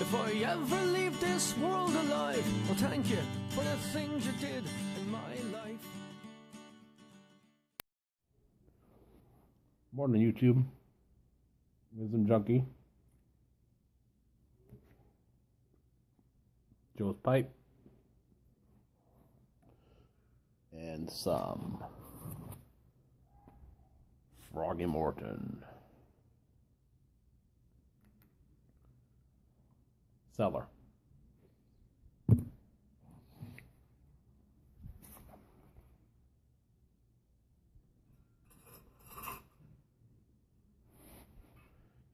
before you ever leave this world alive. Well, thank you for the things you did in my life. Morning, YouTube. Wisdom Junkie. Joe's Pipe. And some Froggy Morton. Cellar. You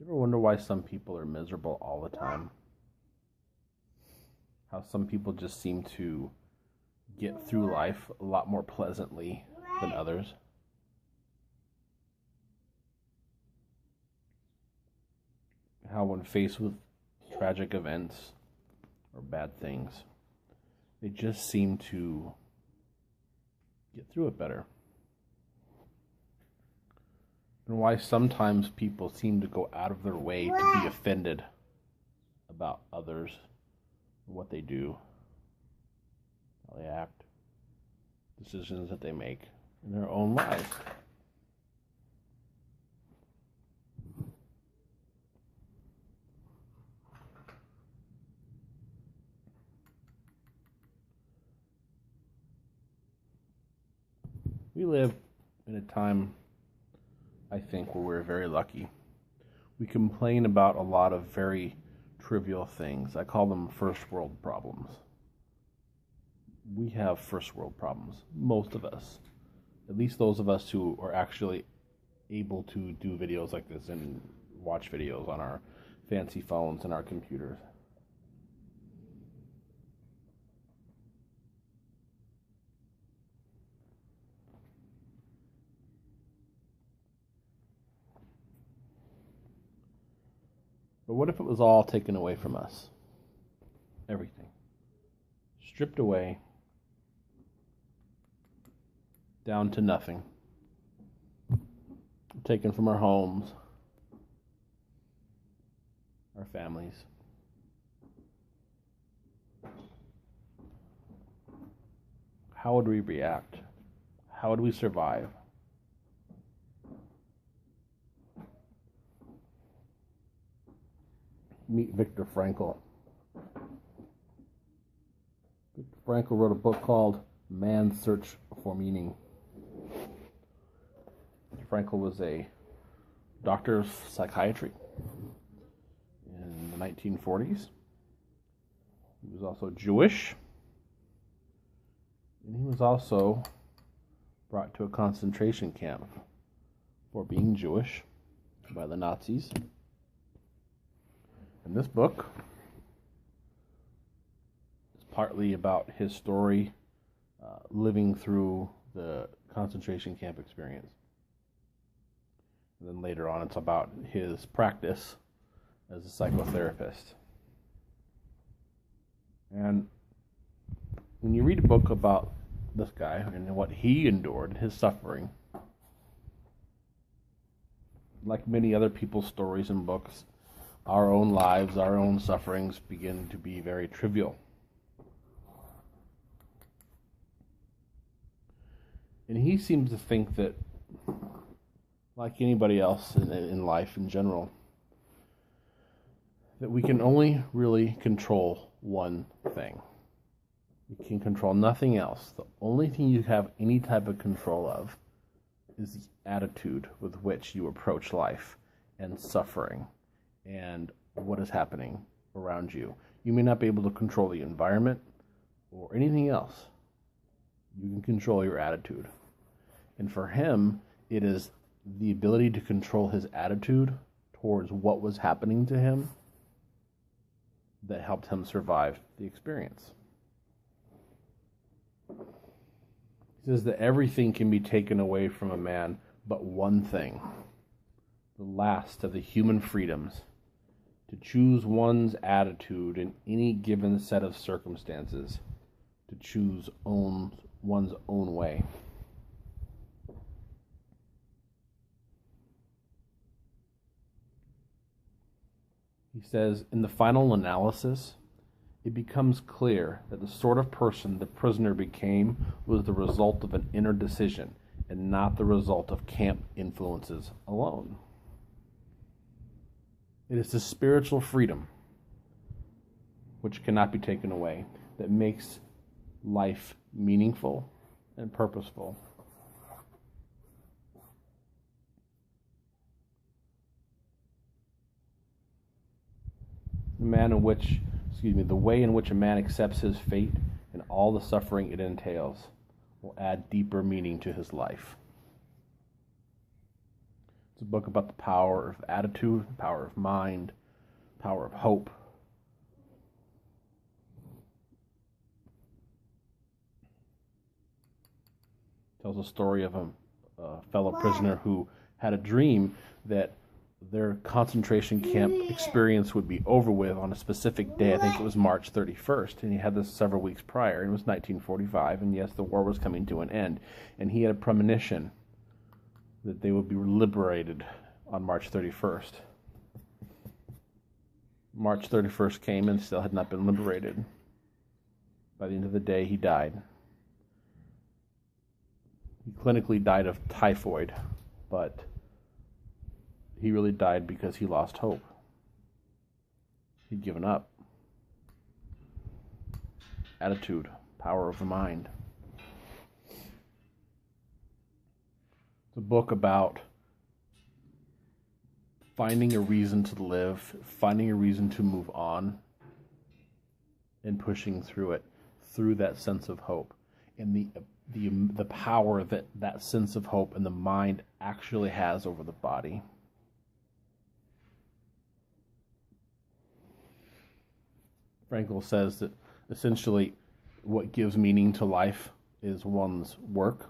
ever wonder why some people are miserable all the time? How some people just seem to get through life a lot more pleasantly than others? How when faced with tragic events or bad things, they just seem to get through it better. And why sometimes people seem to go out of their way to be offended about others, what they do, how they act, decisions that they make in their own lives. We live in a time, I think, where we're very lucky. We complain about a lot of very trivial things. I call them first world problems. We have first world problems, most of us. At least those of us who are actually able to do videos like this and watch videos on our fancy phones and our computers. But what if it was all taken away from us? Everything. Stripped away, down to nothing. Taken from our homes, our families. How would we react? How would we survive? Meet Viktor Frankl. Viktor Frankl wrote a book called Man's Search for Meaning. Frankl was a doctor of psychiatry in the 1940s. He was also Jewish, and he was also brought to a concentration camp for being Jewish by the Nazis. And this book is partly about his story living through the concentration camp experience. And then later on, it's about his practice as a psychotherapist. And when you read a book about this guy and what he endured, his suffering, like many other people's stories and books, our own lives, our own sufferings begin to be very trivial. And he seems to think that, like anybody else in life in general, that we can only really control one thing. You can control nothing else. The only thing you have any type of control of is the attitude with which you approach life and suffering and what is happening around you. You may not be able to control the environment or anything else. You can control your attitude. And for him, it is the ability to control his attitude towards what was happening to him that helped him survive the experience. He says that everything can be taken away from a man but one thing, the last of the human freedoms, to choose one's attitude in any given set of circumstances, to choose one's own way. He says, in the final analysis, it becomes clear that the sort of person the prisoner became was the result of an inner decision and not the result of camp influences alone. It is the spiritual freedom, which cannot be taken away, that makes life meaningful and purposeful. The way in which a man accepts his fate and all the suffering it entails will add deeper meaning to his life. It's a book about the power of attitude, the power of mind, power of hope. It tells a story of a fellow prisoner who had a dream that their concentration camp experience would be over with on a specific day. I think it was March 31st, and he had this several weeks prior. It was 1945, and yes, the war was coming to an end. And he had a premonition that they would be liberated on March 31st. March 31st came and still had not been liberated. By the end of the day, he died. He clinically died of typhoid, but he really died because he lost hope. He'd given up. Attitude, power of the mind. It's a book about finding a reason to live, finding a reason to move on, and pushing through it, through that sense of hope. And the power that that sense of hope and the mind actually has over the body. Frankl says that essentially what gives meaning to life is one's work.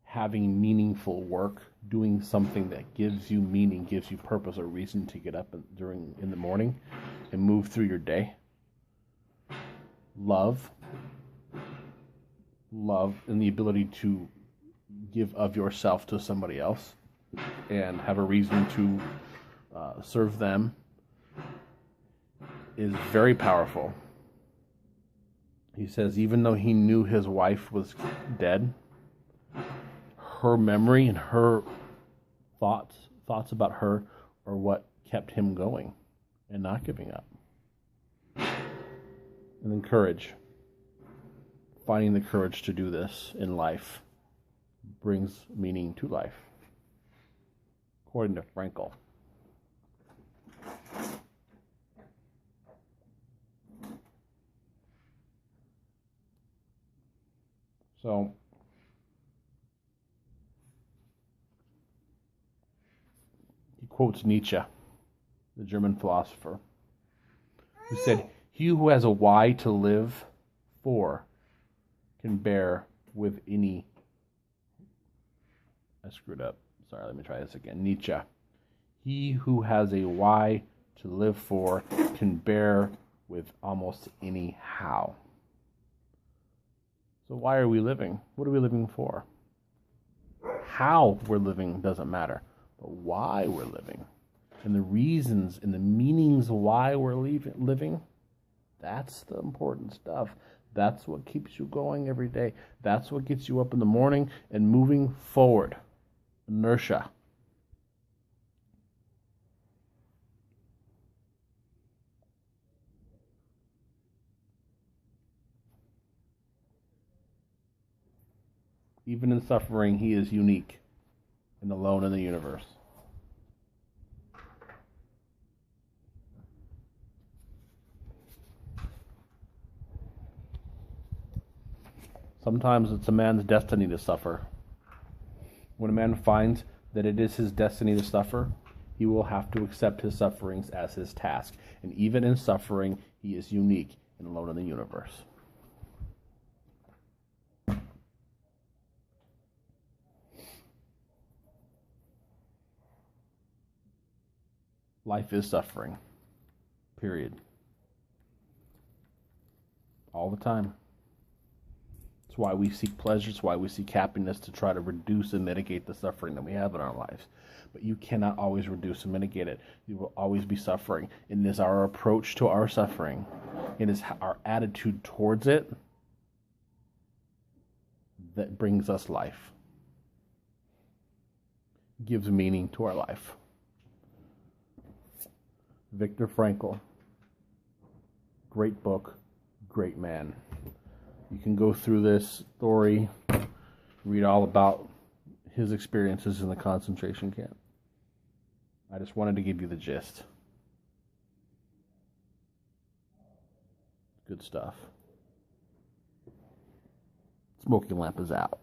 Having meaningful work, doing something that gives you meaning, gives you purpose, or reason to get up in the morning and move through your day. Love, and the ability to give of yourself to somebody else and have a reason to serve them is very powerful. He says even though he knew his wife was dead, her memory and her thoughts about her are what kept him going and not giving up. And then courage. Finding the courage to do this in life brings meaning to life, according to Frankl. So, he quotes Nietzsche, the German philosopher, who said, "He who has a why to live for can bear with any..." I screwed up. Sorry, let me try this again. Nietzsche. "He who has a why to live for can bear with almost any how." So why are we living? What are we living for? How we're living doesn't matter, but why we're living. And the reasons and the meanings why we're living, that's the important stuff. That's what keeps you going every day. That's what gets you up in the morning and moving forward. Inertia. Even in suffering, he is unique and alone in the universe. Sometimes it's a man's destiny to suffer. When a man finds that it is his destiny to suffer, he will have to accept his sufferings as his task. And even in suffering, he is unique and alone in the universe. Life is suffering. Period. All the time. It's why we seek pleasure. It's why we seek happiness, to try to reduce and mitigate the suffering that we have in our lives. But you cannot always reduce and mitigate it. You will always be suffering. And it is our approach to our suffering, it is our attitude towards it, that brings us life, gives meaning to our life. Viktor Frankl, great book, great man. You can go through this story, read all about his experiences in the concentration camp. I just wanted to give you the gist. Good stuff. Smoking lamp is out.